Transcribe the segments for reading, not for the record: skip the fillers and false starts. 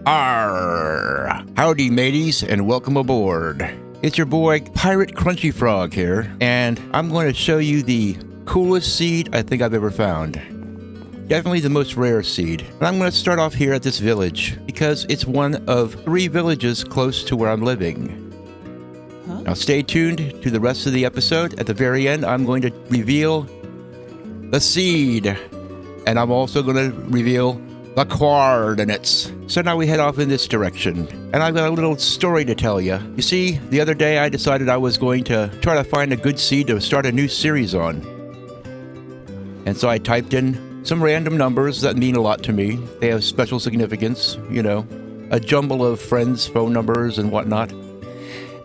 Arr! Howdy mateys and welcome aboard. It's your boy Pirate Crunchy Frog here, and I'm going to show you the coolest seed I think I've ever found. Definitely the most rare seed. And I'm going to start off here at this village because it's one of 3 villages close to where I'm living. Now stay tuned to the rest of the episode. At the very end, I'm going to reveal the seed, and I'm also going to reveal the coordinates. So now we head off in this direction, and I've got a little story to tell you. You see, the other day I decided I was going to try to find a good seed to start a new series on. And so I typed in some random numbers that mean a lot to me. They have special significance, you know, a jumble of friends' phone numbers and whatnot.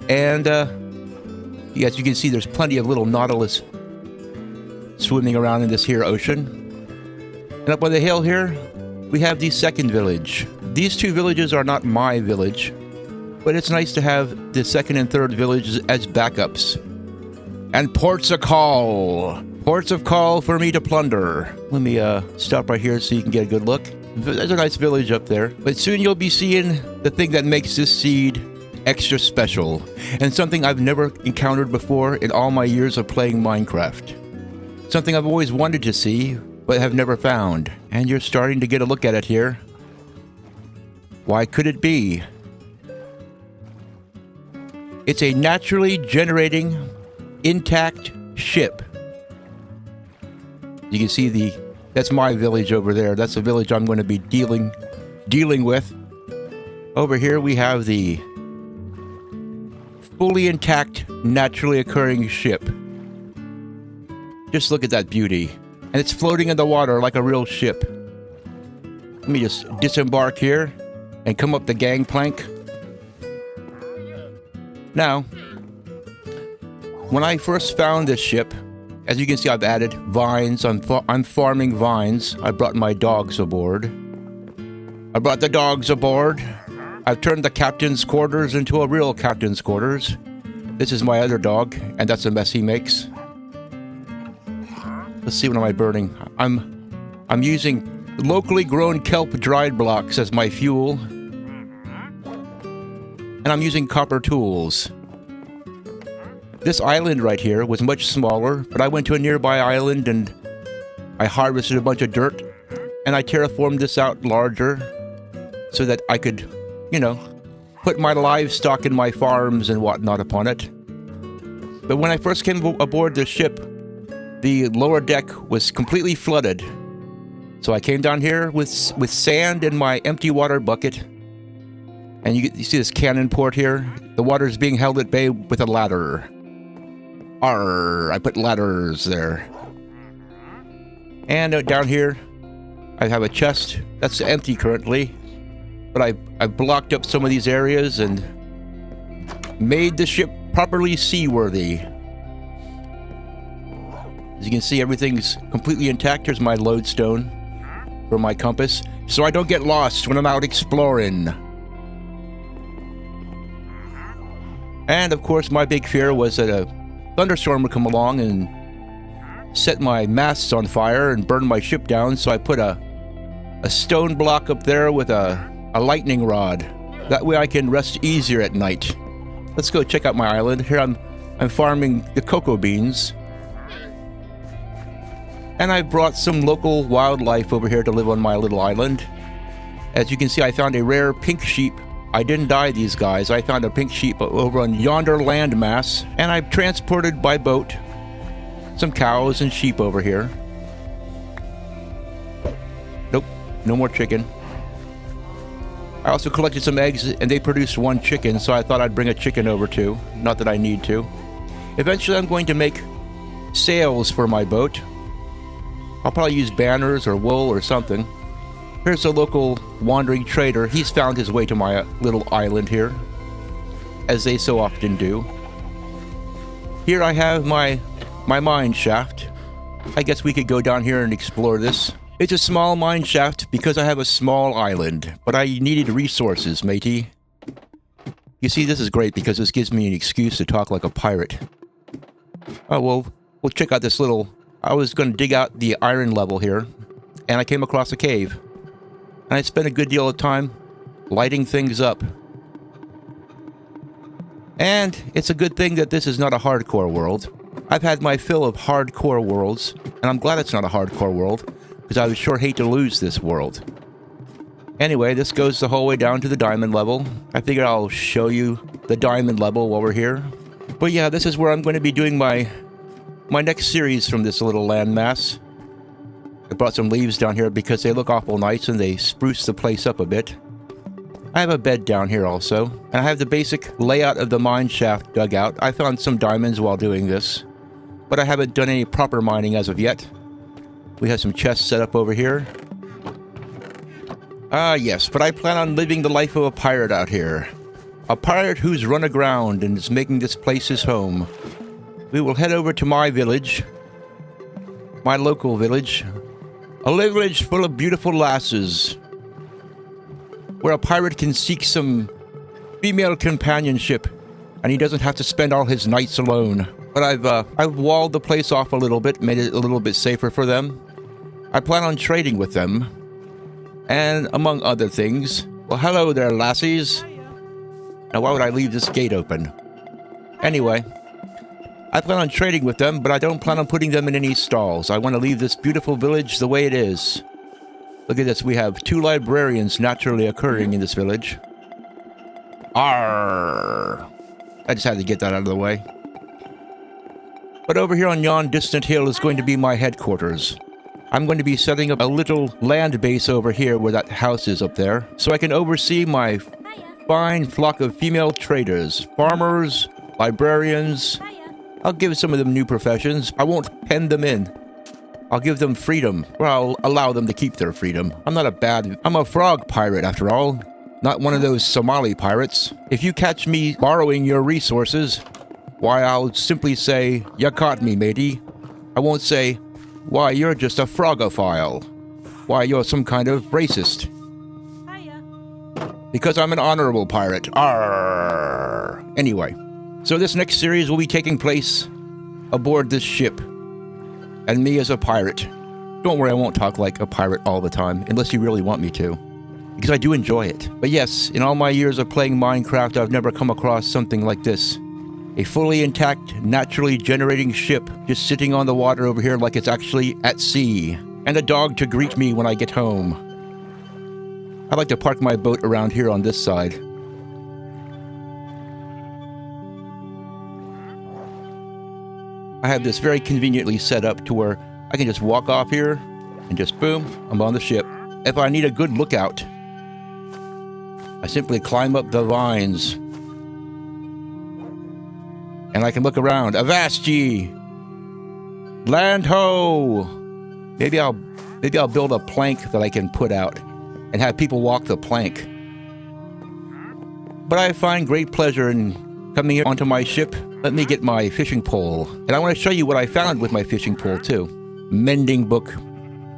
And as you can see, there's plenty of little nautilus swimming around in this here ocean. And up on the hill here, we have the second village. These 2 villages are not my village, but it's nice to have the second and third villages as backups. And ports of call. Ports of call for me to plunder. Let me stop right here so you can get a good look. There's a nice village up there. But soon you'll be seeing the thing that makes this seed extra special, and something I've never encountered before in all my years of playing Minecraft. Something I've always wanted to see, but have never found. And you're starting to get a look at it here. Why could it be? It's a naturally generating, intact ship. You can see that's my village over there. That's the village I'm going to be dealing with. Over here we have the fully intact, naturally occurring ship. Just look at that beauty. And it's floating in the water like a real ship. Let me just disembark here and come up the gangplank. Now, when I first found this ship, as you can see, I've added vines. I'm farming vines. I brought my dogs aboard. I've turned the captain's quarters into a real captain's quarters. This is my other dog, and that's a mess he makes. Let's see, what am I burning? I'm using locally grown kelp dried blocks as my fuel. And I'm using copper tools. This island right here was much smaller, but I went to a nearby island and I harvested a bunch of dirt, and I terraformed this out larger so that I could, you know, put my livestock in my farms and whatnot upon it. But when I first came aboard the ship, the lower deck was completely flooded. So I came down here with sand in my empty water bucket. And you see this cannon port here? The water is being held at bay with a ladder. Arr, I put ladders there. And down here, I have a chest that's empty currently. But I've blocked up some of these areas and made the ship properly seaworthy. As you can see, everything's completely intact. Here's my lodestone for my compass, so I don't get lost when I'm out exploring. And of course, my big fear was that a thunderstorm would come along and set my masts on fire and burn my ship down, so I put a stone block up there with a lightning rod. That way I can rest easier at night. Let's go check out my island. Here I'm farming the cocoa beans. And I brought some local wildlife over here to live on my little island. As you can see, I found a rare pink sheep. I didn't dye these guys. I found a pink sheep over on yonder landmass, and I've transported by boat some cows and sheep over here. Nope, no more chicken. I also collected some eggs, and they produced 1 chicken, so I thought I'd bring a chicken over too. Not that I need to. Eventually, I'm going to make sails for my boat. I'll probably use banners or wool or something. Here's a local wandering trader. He's found his way to my little island here, as they so often do. Here I have my mine shaft. I guess we could go down here and explore this. It's a small mine shaft because I have a small island, but I needed resources, matey. You see, this is great because this gives me an excuse to talk like a pirate. Oh, well, we'll check out this little... I was going to dig out the iron level here, and I came across a cave. And I spent a good deal of time lighting things up. And it's a good thing that this is not a hardcore world. I've had my fill of hardcore worlds, and I'm glad it's not a hardcore world, because I would sure hate to lose this world. Anyway, this goes the whole way down to the diamond level. I figured I'll show you the diamond level while we're here. But yeah, this is where I'm going to be doing my next series from this little landmass. I brought some leaves down here because they look awful nice and they spruce the place up a bit. I have a bed down here also, and I have the basic layout of the mine shaft dug out. I found some diamonds while doing this, but I haven't done any proper mining as of yet. We have some chests set up over here. Yes, but I plan on living the life of a pirate out here. A pirate who's run aground and is making this place his home. We will head over to my village, my local village, a village full of beautiful lasses, where a pirate can seek some female companionship, and he doesn't have to spend all his nights alone. But I've walled the place off a little bit, made it a little bit safer for them. I plan on trading with them, and among other things. Well, hello there, lassies. Now, why would I leave this gate open? Anyway, I plan on trading with them, but I don't plan on putting them in any stalls. I want to leave this beautiful village the way it is. Look at this, we have 2 librarians naturally occurring in this village. Arrgh! I just had to get that out of the way. But over here on yon distant hill is going to be my headquarters. I'm going to be setting up a little land base over here where that house is up there, so I can oversee my fine flock of female traders, farmers, librarians. I'll give some of them new professions. I won't pen them in. I'll give them freedom, or I'll allow them to keep their freedom. I'm a frog pirate after all, not one of those Somali pirates. If you catch me borrowing your resources, why, I'll simply say, "You caught me, matey." I won't say, "Why, you're just a frogophile. Why, you're some kind of racist." Because I'm an honorable pirate. Arrgh. Anyway, so this next series will be taking place aboard this ship. And me as a pirate. Don't worry, I won't talk like a pirate all the time, unless you really want me to. Because I do enjoy it. But yes, in all my years of playing Minecraft, I've never come across something like this. A fully intact, naturally generating ship just sitting on the water over here like it's actually at sea. And a dog to greet me when I get home. I like to park my boat around here on this side. I have this very conveniently set up to where I can just walk off here and just boom, I'm on the ship. If I need a good lookout, I simply climb up the vines and I can look around. Avast ye! Land ho! Maybe I'll build a plank that I can put out and have people walk the plank. But I find great pleasure in coming here onto my ship. Let me get my fishing pole. And I want to show you what I found with my fishing pole too. Mending book,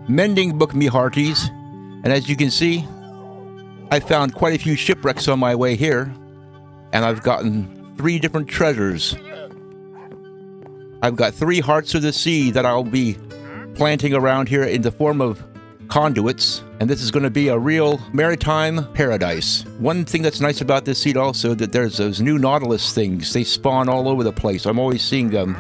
me hearties. And as you can see, I found quite a few shipwrecks on my way here. And I've gotten 3 different treasures. I've got 3 hearts of the sea that I'll be planting around here in the form of conduits, and this is going to be a real maritime paradise. One thing that's nice about this seed also, that there's those new nautilus things. They spawn all over the place. I'm always seeing them.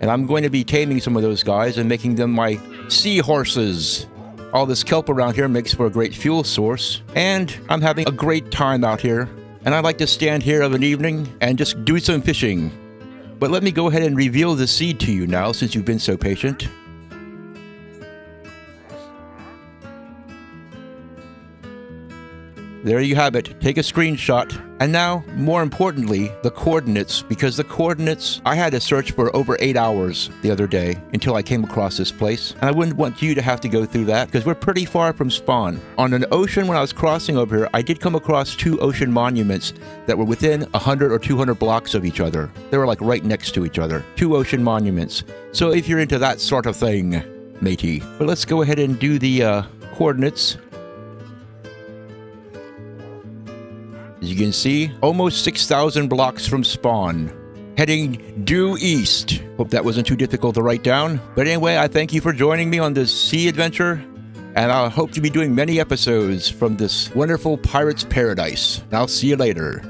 And I'm going to be taming some of those guys and making them my seahorses. All this kelp around here makes for a great fuel source, and I'm having a great time out here. And I like to stand here of an evening and just do some fishing. But let me go ahead and reveal the seed to you now, since you've been so patient. There you have it. Take a screenshot. And now, more importantly, the coordinates, because the coordinates, I had to search for over 8 hours the other day until I came across this place. And I wouldn't want you to have to go through that because we're pretty far from spawn. On an ocean, when I was crossing over here, I did come across 2 ocean monuments that were within 100 or 200 blocks of each other. They were like right next to each other. 2 ocean monuments. So if you're into that sort of thing, matey. But let's go ahead and do the coordinates. As you can see, almost 6,000 blocks from spawn, heading due east. Hope that wasn't too difficult to write down. But anyway, I thank you for joining me on this sea adventure. And I hope to be doing many episodes from this wonderful pirate's paradise. And I'll see you later.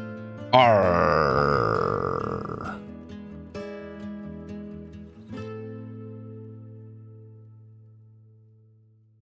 Arr.